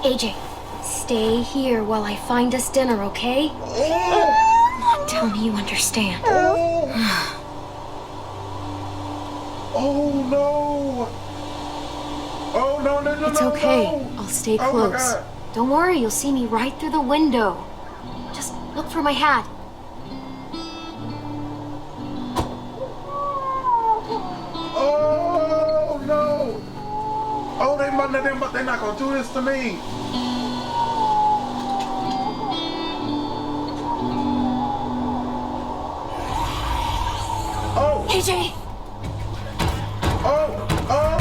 AJ, stay here while I find us dinner, okay? Come on, tell me you understand. Oh no! Oh no, no, no, It's no, okay. no. I'll stay Oh, close. my God. Don't worry, you'll see me right through the window. Just look for my hat. Oh no! Oh, they're not gonna do this to me. Oh! AJ! Oh! Oh!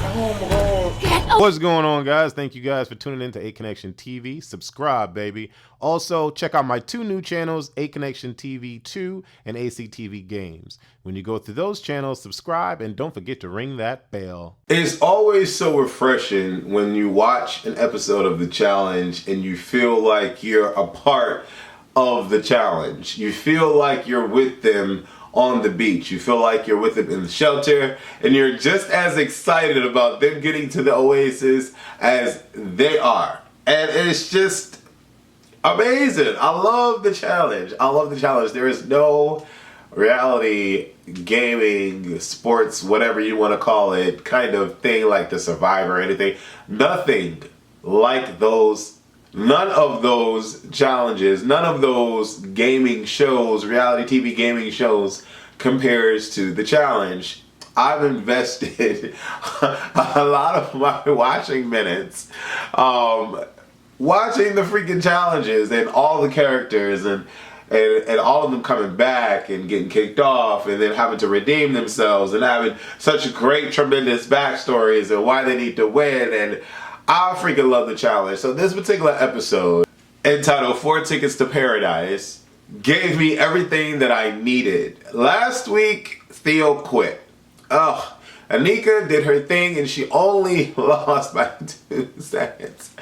Oh my God! What's going on, guys? Thank you guys for tuning in to 8 Connection TV. Subscribe, baby. Also, check out my two new channels, 8 Connection TV 2 and ACTV Games. When you go through those channels, subscribe and don't forget to ring that bell. It's always so refreshing when you watch an episode of The Challenge and you feel like you're a part of the challenge. You feel like you're with them on the beach. You feel like you're with them in the shelter, and you're just as excited about them getting to the Oasis as they are. And it's just amazing. I love the challenge. I love the challenge. There is no reality gaming, sports, whatever you want to call it, kind of thing like the Survivor or anything. Nothing like those. None of those challenges, none of those gaming shows, reality TV gaming shows, compares to the challenge. I've invested a lot of my watching minutes watching the freaking challenges and all the characters and all of them coming back and getting kicked off and then having to redeem themselves and having such great, tremendous backstories and why they need to win. And I freaking love the challenge. So this particular episode, entitled 4 Tickets to Paradise, gave me everything that I needed. Last week, Theo quit. Oh, Anika did her thing and she only lost by 2 seconds.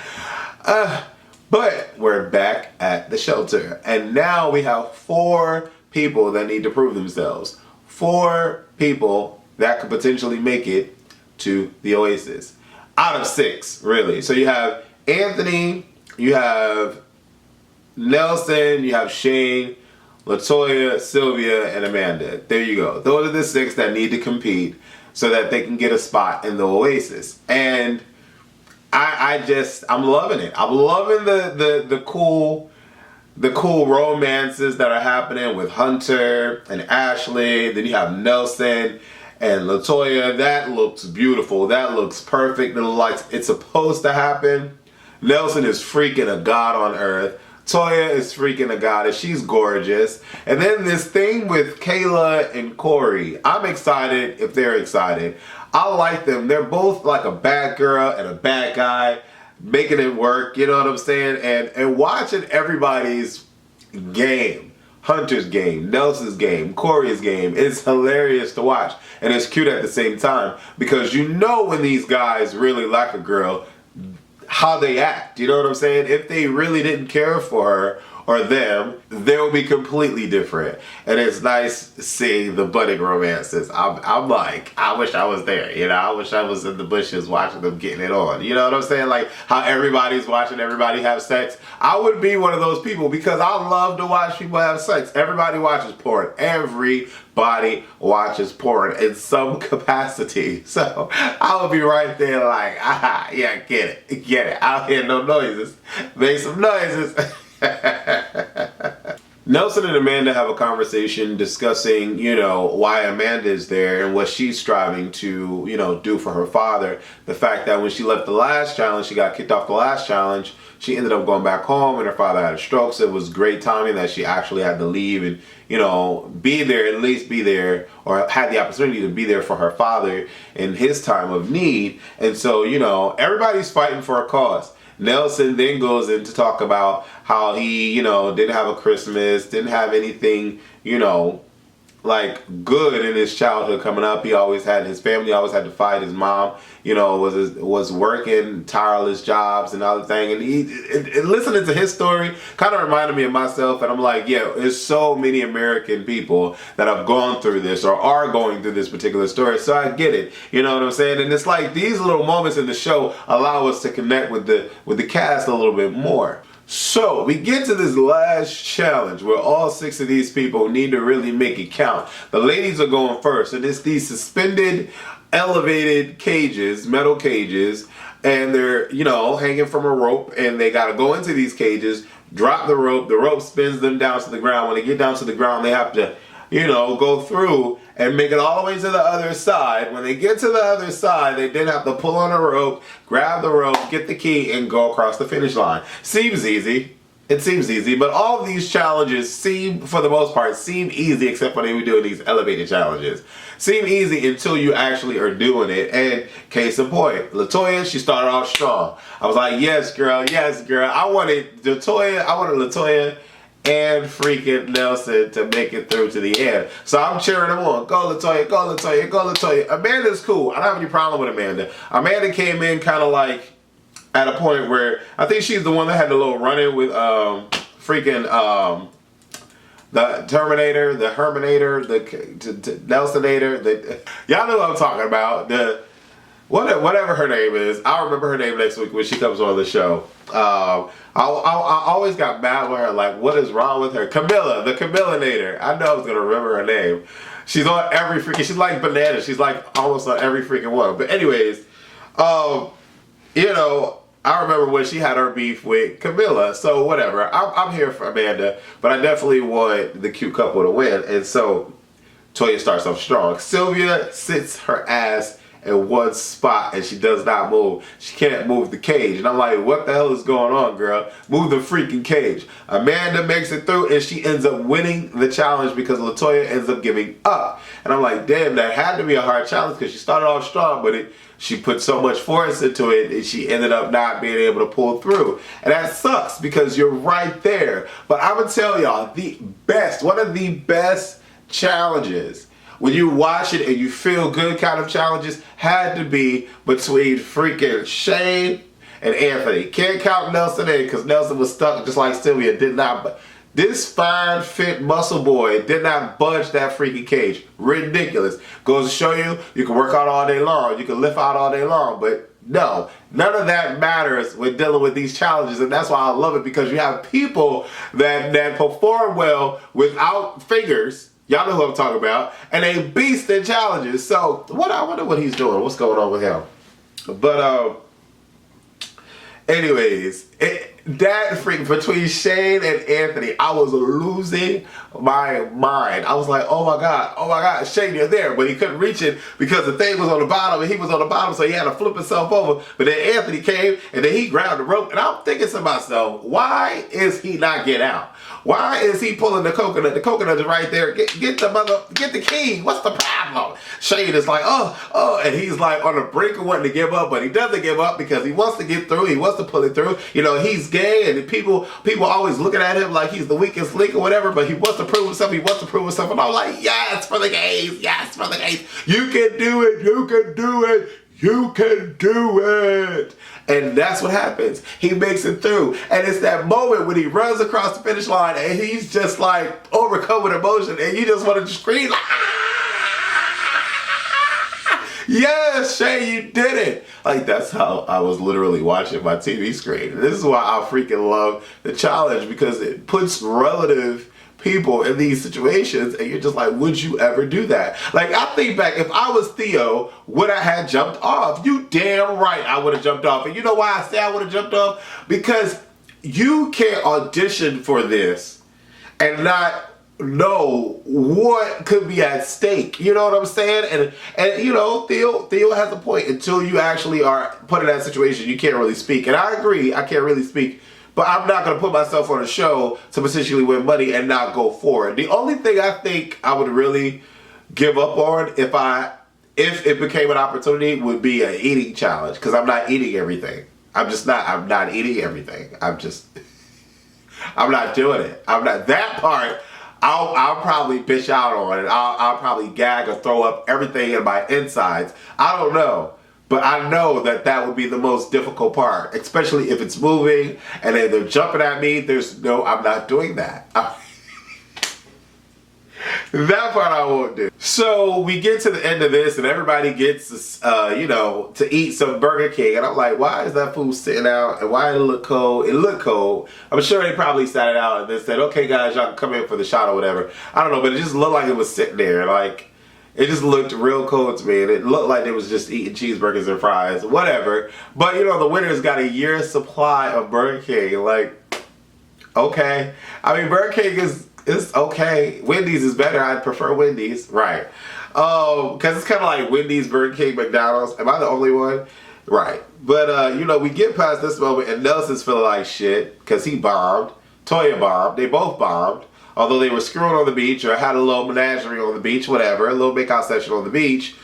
But we're back at the shelter. And now we have 4 people that need to prove themselves. 4 people that could potentially make it to the Oasis. Out of 6, really. So you have Anthony, you have Nelson, you have Shane, LaToya, Sylvia, and Amanda. There you go. Those are the 6 that need to compete so that they can get a spot in the Oasis. And I'm loving it. I'm loving the cool romances that are happening with Hunter and Ashley. Then you have Nelson and LaToya. That looks beautiful. That looks perfect. It looks like it's supposed to happen. Nelson is freaking a god on earth. Toya is freaking a goddess. She's gorgeous. And then this thing with Kayla and Corey. I'm excited if they're excited. I like them. They're both like a bad girl and a bad guy making it work. You know what I'm saying? And watching everybody's game. Hunter's game, Nelson's game, Corey's game. It's hilarious to watch. And it's cute at the same time. Because you know when these guys really like a girl, how they act. You know what I'm saying? If they really didn't care for her or them, they'll be completely different. And it's nice seeing the budding romances. I'm like, I wish I was there. You know, I wish I was in the bushes watching them getting it on. You know what I'm saying? Like how everybody's watching everybody have sex. I would be one of those people because I love to watch people have sex. Everybody watches porn. Everybody watches porn in some capacity. So I would be right there like, aha, yeah, get it. I don't hear no noises. Make some noises. Nelson and Amanda have a conversation discussing, you know, why Amanda is there and what she's striving to, you know, do for her father. The fact that when she left the last challenge, she got kicked off the last challenge, she ended up going back home and her father had a stroke. So it was great timing that she actually had to leave and, you know, be there, at least be there, or had the opportunity to be there for her father in his time of need. And so, you know, everybody's fighting for a cause. Nelson then goes in to talk about how he, you know, didn't have a Christmas, didn't have anything, you know, like good in his childhood coming up. He always had his family, always had to fight. His mom, you know, was working tireless jobs and other thing. And listening to his story kind of reminded me of myself. And I'm like, yeah, there's so many American people that have gone through this or are going through this particular story. So I get it. You know what I'm saying? And it's like these little moments in the show allow us to connect with the cast a little bit more. So we get to this last challenge where all 6 of these people need to really make it count. The ladies are going first, and it's these suspended, elevated cages, metal cages, and they're, you know, hanging from a rope, and they got to go into these cages, drop the rope spins them down to the ground. When they get down to the ground, they have to, you know, go through and make it all the way to the other side. When they get to the other side, they then have to pull on a rope, grab the rope, get the key, and go across the finish line. Seems easy. It seems easy, but all of these challenges seem, for the most part, seem easy except when they were doing these elevated challenges. Seem easy until you actually are doing it. And case in point, LaToya, she started off strong. I was like, yes, girl, yes, girl. I wanted LaToya and freaking Nelson to make it through to the end. So I'm cheering them on. Go LaToya, go LaToya, go LaToya. Amanda's cool. I don't have any problem with Amanda. Amanda came in kind of like at a point where I think she's the one that had the little run-in with the Terminator, the Herminator, the Nelsonator. Y'all know what I'm talking about. Whatever her name is. I'll remember her name next week when she comes on the show. I always got mad with her, like, what is wrong with her? Camilla, the Camillinator. I know I was going to remember her name. She's on every freaking, she's like Banana. She's like almost on every freaking one. But anyways, you know, I remember when she had her beef with Camilla. So whatever. I'm here for Amanda, but I definitely want the cute couple to win. And so Toya starts off strong. Sylvia sits her ass in one spot and she does not move. She can't move the cage. And I'm like, what the hell is going on, girl? Move the freaking cage. Amanda makes it through and she ends up winning the challenge because LaToya ends up giving up. And I'm like, damn, that had to be a hard challenge because she started off strong, but she put so much force into it and she ended up not being able to pull through. And that sucks because you're right there. But I'm going to tell y'all, one of the best challenges when you watch it and you feel good kind of challenges had to be between freaking Shane and Anthony. Can't count Nelson in because Nelson was stuck just like Sylvia. This fine fit muscle boy did not budge that freaking cage. Ridiculous. Goes to show you, you can work out all day long. You can lift out all day long. But no, none of that matters when dealing with these challenges. And that's why I love it because you have people that perform well without fingers. Y'all know who I'm talking about. And they beast in challenges. So I wonder what he's doing. What's going on with him? But anyways, that freak between Shane and Anthony, I was losing my mind. I was like, oh my God, Shane, you're there. But he couldn't reach it because the thing was on the bottom and he was on the bottom, so he had to flip himself over. But then Anthony came and then he grabbed the rope. And I'm thinking to myself, why is he not getting out? Why is he pulling the coconut? The coconut is right there. Get the key. What's the problem? Shane is like, oh, and he's like on the brink of wanting to give up, but he doesn't give up because he wants to get through. He wants to pull it through. You know, he's gay, and people always looking at him like he's the weakest link or whatever, but he wants to prove himself. And I'm like, yes, for the gays. Yes, for the gays. You can do it. You can do it. You can do it. And that's what happens. He makes it through. And it's that moment when he runs across the finish line and he's just like overcome with emotion and you just want to scream like, ah! Yes, Shay, you did it. Like, that's how I was literally watching my TV screen. And this is why I freaking love the challenge, because it puts relative people in these situations and you're just like, would you ever do that? Like, I think back, if I was Theo, would I have jumped off? You damn right I would have jumped off. And you know why I say I would have jumped off? Because you can't audition for this and not know what could be at stake. You know what I'm saying? And you know, Theo has a point. Until you actually are put in that situation, you can't really speak. And I agree, I can't really speak. But I'm not going to put myself on a show to potentially win money and not go for it. The only thing I think I would really give up on if it became an opportunity would be an eating challenge. Because I'm not eating everything. I'm not eating everything. I'm not doing it. That part, I'll probably bitch out on it. I'll probably gag or throw up everything in my insides. I don't know. But I know that would be the most difficult part, especially if it's moving and then they're jumping at me. I'm not doing that. That part I won't do. So we get to the end of this and everybody gets, to eat some Burger King. And I'm like, why is that food sitting out? And why did it look cold? It looked cold. I'm sure they probably sat it out and then said, okay guys, y'all can come in for the shot or whatever. I don't know, but it just looked like it was sitting there. Like, it just looked real cold to me, and it looked like they was just eating cheeseburgers and fries, whatever. But the winners got a year's supply of Burger King. Like, okay. I mean, Burger King is okay. Wendy's is better. I'd prefer Wendy's, right? Because it's kind of like Wendy's, Burger King, McDonald's. Am I the only one? Right. But we get past this moment, and Nelson's feeling like shit because he bombed. Toya bombed. They both bombed. Although they were screwing on the beach or had a little menagerie on the beach, whatever, a little makeout session on the beach,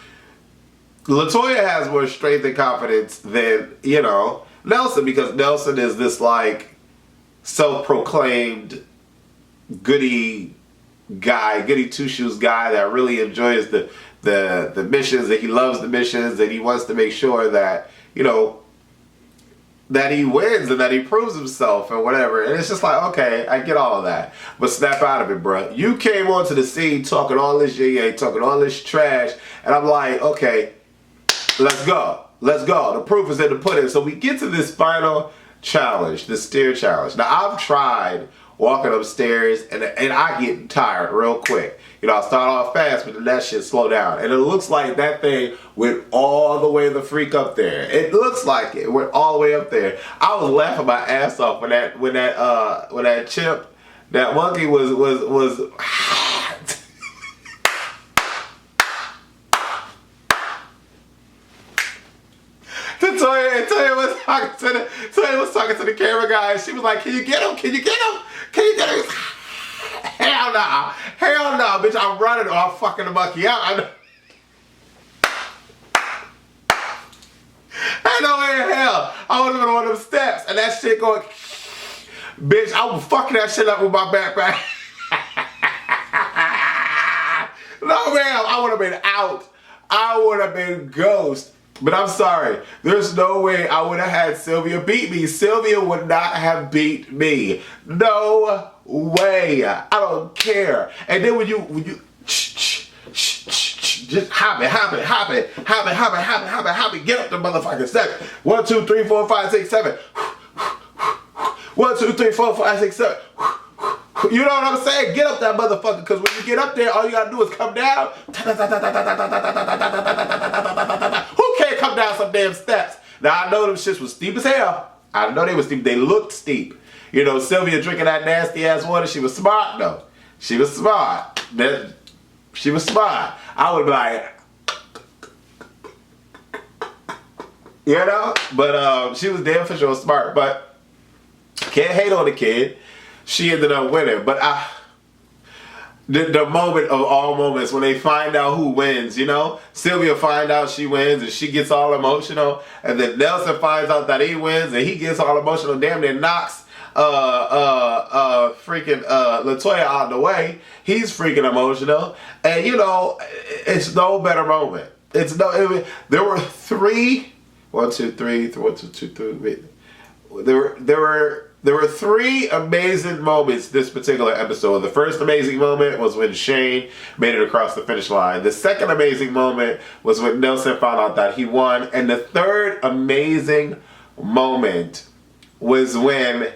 LaToya has more strength and confidence than, Nelson, because Nelson is this, like, self-proclaimed goody guy, goody two-shoes guy that really enjoys the missions, that he loves the missions, and he wants to make sure that, that he wins and that he proves himself and whatever. And it's just like, okay, I get all of that. But snap out of it, bruh. You came onto the scene talking all this yin-yang, talking all this trash. And I'm like, okay, let's go. Let's go. The proof is in the pudding. So we get to this final challenge, the stair challenge. Now, I've tried walking upstairs and I get tired real quick. I start off fast, but then that shit slow down. And it looks like that thing went all the way the freak up there. It looks like it went all the way up there. I was laughing my ass off when that chimp, that monkey was Toya was talking to the camera guy, and she was like, can you get him? Can you get him? Can you get him? Hell no. Hell no, bitch. I'm running or I'm fucking the monkey out. I know in hell I would have been on them steps and that shit going, bitch, I was fucking that shit up with my backpack. No, ma'am. I would have been out. I would have been ghost. But I'm sorry, there's no way I would have had Sylvia beat me. Sylvia would not have beat me. No way. I don't care. And then when you just hop it, get up the motherfucking step. 1, 2, 3, 4, 5, 6, 7. 1, 2, 3, 4, 5, 6, 7. You know what I'm saying? Get up that motherfucker, because when you get up there, all you gotta do is come down. Who can't come down some damn steps? Now, I know them shits was steep as hell. I know they was steep. They looked steep. Sylvia drinking that nasty ass water, she was smart though. She was smart. She was smart. I would be like, but she was damn for sure smart. But can't hate on the kid. She ended up winning, but the moment of all moments when they find out who wins, Sylvia finds out she wins and she gets all emotional, and then Nelson finds out that he wins and he gets all emotional, damn near knocks freaking LaToya out of the way. He's freaking emotional, and it's no better moment. There were three. There were three amazing moments this particular episode. The first amazing moment was when Shane made it across the finish line. The second amazing moment was when Nelson found out that he won. And the third amazing moment was when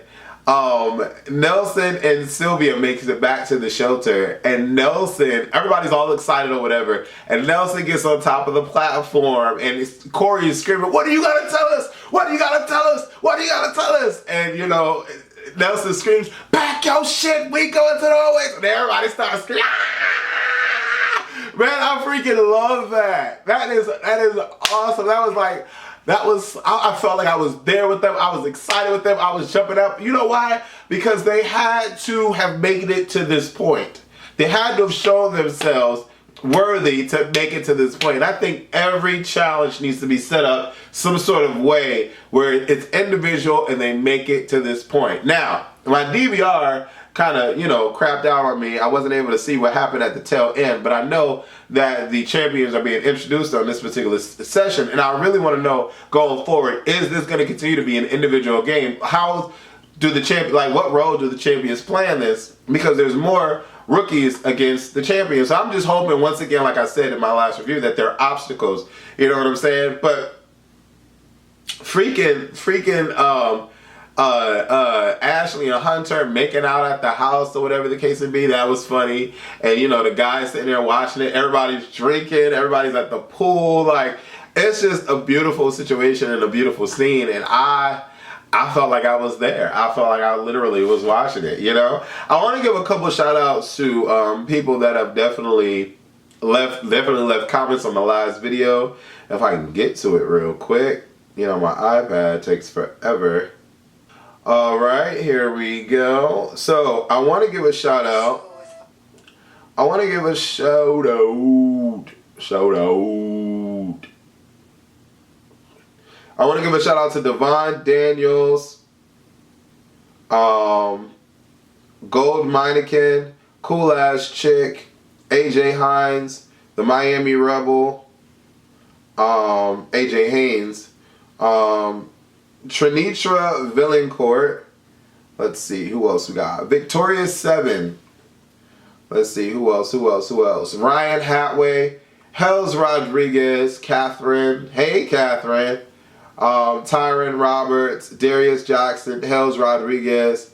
Nelson and Sylvia makes it back to the shelter, and Nelson, everybody's all excited or whatever, and Nelson gets on top of the platform and Corey is screaming, what do you gotta tell us? What do you gotta tell us? What do you gotta tell us? And Nelson screams, pack your shit, we going to the Oasis. And everybody starts screaming, ah! Man, I freaking love that. That is awesome. I felt like I was there with them. I was excited with them. I was jumping up. You know why? Because they had to have made it to this point. They had to have shown themselves worthy to make it to this point. And I think every challenge needs to be set up some sort of way where it's individual and they make it to this point. Now, my DVR kind of, you know, crapped out on me. I wasn't able to see what happened at the tail end, but I know that the champions are being introduced on this particular session, and I really want to know going forward, is this going to continue to be an individual game? How do the champions, like what role do the champions play in this? Because there's more rookies against the champions. So I'm just hoping, once again, like I said in my last review, that there are obstacles. You know what I'm saying? But freaking Ashley and Hunter making out at the house or whatever the case may be, that was funny. And you know, the guys sitting there watching it, everybody's drinking, everybody's at the pool. Like, it's just a beautiful situation and a beautiful scene, and I felt like I was there. I felt like I literally was watching it, you know? I want to give a couple shout outs to people that have definitely left comments on the last video. If I can get to it real quick. You know, my iPad takes forever. All right, here we go. So I want to give a shout out. I want to give a shout out. I want to give a shout out to Devon Daniels, Gold Meineken, Cool Ass Chick, AJ Hines, the Miami Rebel, AJ Haynes, Trinitra Villancourt. Let's see, who else we got? Victoria 7. Let's see, who else? Ryan Hatway, Hells Rodriguez, Catherine. Hey, Catherine. Tyron Roberts, Darius Jackson, Hells Rodriguez,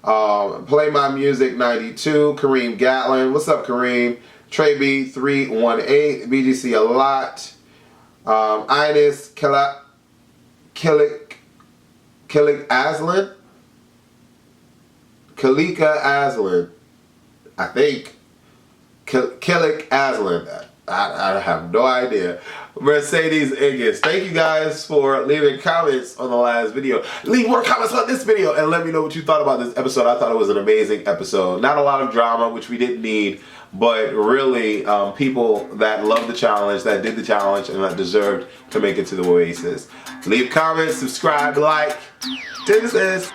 Play My Music 92, Kareem Gatlin. What's up, Kareem? Trey B 318, BGC a lot. Ines Kalika Aslan, I think. Killick Aslan. I have no idea. Mercedes Iggis. Thank you guys for leaving comments on the last video. Leave more comments on this video and let me know what you thought about this episode. I thought it was an amazing episode. Not a lot of drama, which we didn't need, but really people that love the challenge, that did the challenge, and that deserved to make it to the Oasis. Leave comments, subscribe, like. Deuces.